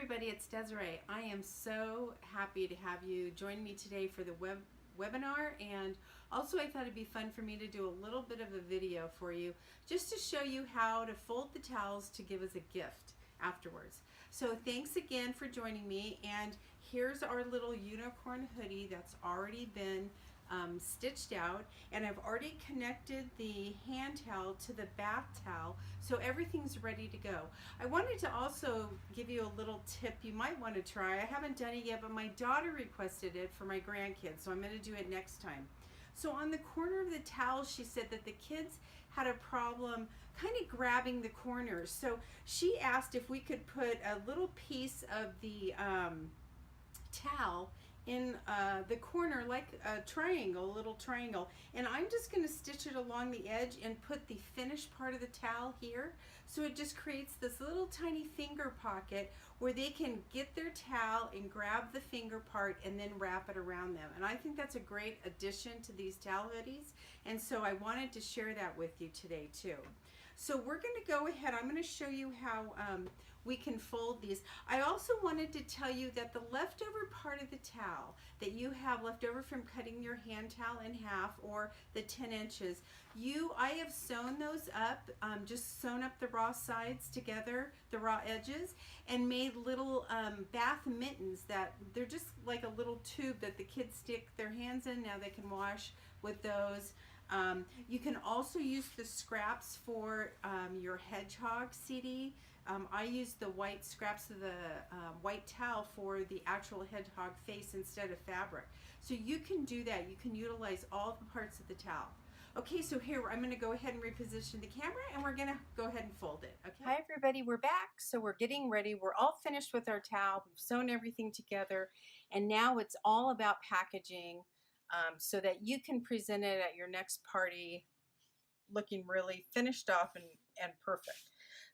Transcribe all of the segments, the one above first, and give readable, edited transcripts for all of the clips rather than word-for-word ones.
everybody, it's Desiree. I am so happy to have you join me today for the webinar, and also I thought it'd be fun for me to do a little bit of a video for you just to show you how to fold the towels to give as a gift afterwards. So thanks again for joining me, and here's our little unicorn hoodie that's already been stitched out, and I've already connected the hand towel to the bath towel, so everything's ready to go. I wanted to also give you a little tip you might want to try. I haven't done it yet, but my daughter requested it for my grandkids, so I'm going to do it next time. So on the corner of the towel, she said that the kids had a problem kind of grabbing the corners, so she asked if we could put a little piece of the towel in the corner, like a triangle, a little triangle, and I'm just going to stitch it along the edge and put the finished part of the towel here, so it just creates this little tiny finger pocket where they can get their towel and grab the finger part and then wrap it around them. And I think that's a great addition to these towel hoodies, and so I wanted to share that with you today too. So we're going to go ahead, I'm going to show you how we can fold these. I also wanted to tell you that the leftover part of the towel that you have left over from cutting your hand towel in half, or the 10 inches, I have sewn those up, just sewn up the raw sides together, the raw edges, and made little bath mittens that they're just like a little tube that the kids stick their hands in. Now they can wash with those. You can also use the scraps for your hedgehog CD. I use the white scraps of the white towel for the actual hedgehog face instead of fabric. So you can do that. You can utilize all the parts of the towel. Okay, so here I'm going to go ahead and reposition the camera, and we're going to go ahead and fold it. Okay. Hi everybody, we're back. So we're getting ready. We're all finished with our towel. We've sewn everything together, and now it's all about packaging so that you can present it at your next party looking really finished off and perfect.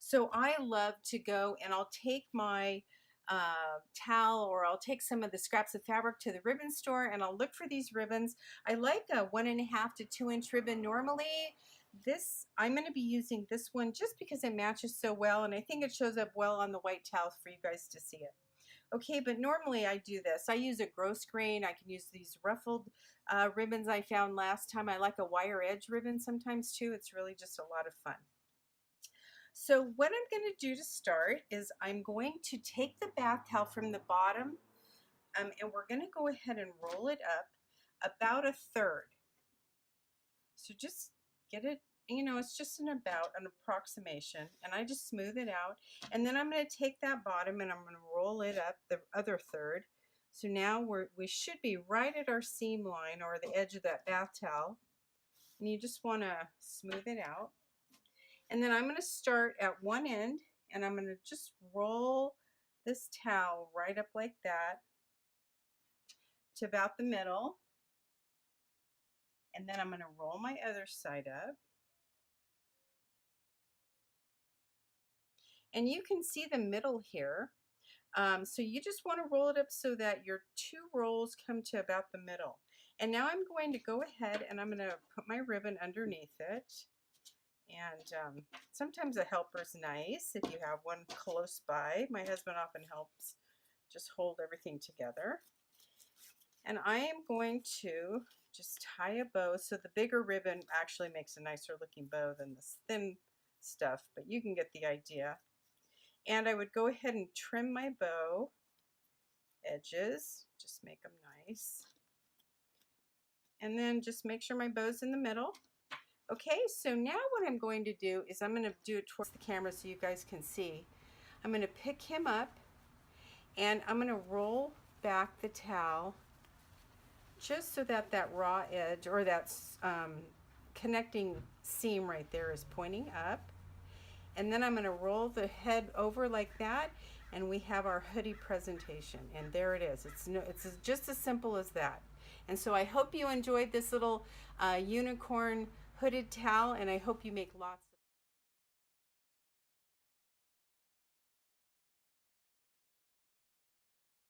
So I love to go and I'll take my towel, or I'll take some of the scraps of fabric to the ribbon store, and I'll look for these ribbons. I like a 1.5 to 2 inch ribbon. Normally I'm going to be using this one just because it matches so well, and I think it shows up well on the white towel for you guys to see it. Okay, but normally I do this. I use a gross grain. I can use these ruffled ribbons I found last time. I like a wire edge ribbon sometimes too. It's really just a lot of fun. So what I'm going to do to start is I'm going to take the bath towel from the bottom, and we're going to go ahead and roll it up about 1/3. So just get it, it's just an approximation, and I just smooth it out, and then I'm going to take that bottom and I'm going to roll it up the other 1/3. So now we should be right at our seam line, or the edge of that bath towel, and you just want to smooth it out. And then I'm going to start at one end, and I'm going to just roll this towel right up like that to about the middle, and then I'm going to roll my other side up. And you can see the middle here. So you just want to roll it up so that your 2 rolls come to about the middle. And now I'm going to go ahead and I'm going to put my ribbon underneath it. And sometimes a helper's nice if you have one close by. My husband often helps just hold everything together. And I am going to just tie a bow. So the bigger ribbon actually makes a nicer looking bow than this thin stuff, but you can get the idea. And I would go ahead and trim my bow edges, just make them nice. And then just make sure my bow's in the middle. Okay, so now what I'm going to do is I'm going to do it towards the camera so you guys can see. I'm going to pick him up, and I'm going to roll back the towel just so that that raw edge, or that connecting seam right there, is pointing up. And then I'm going to roll the head over like that, and we have our hoodie presentation. And there it is. It's just as simple as that. And so I hope you enjoyed this little unicorn hooded towel, and I hope you make lots of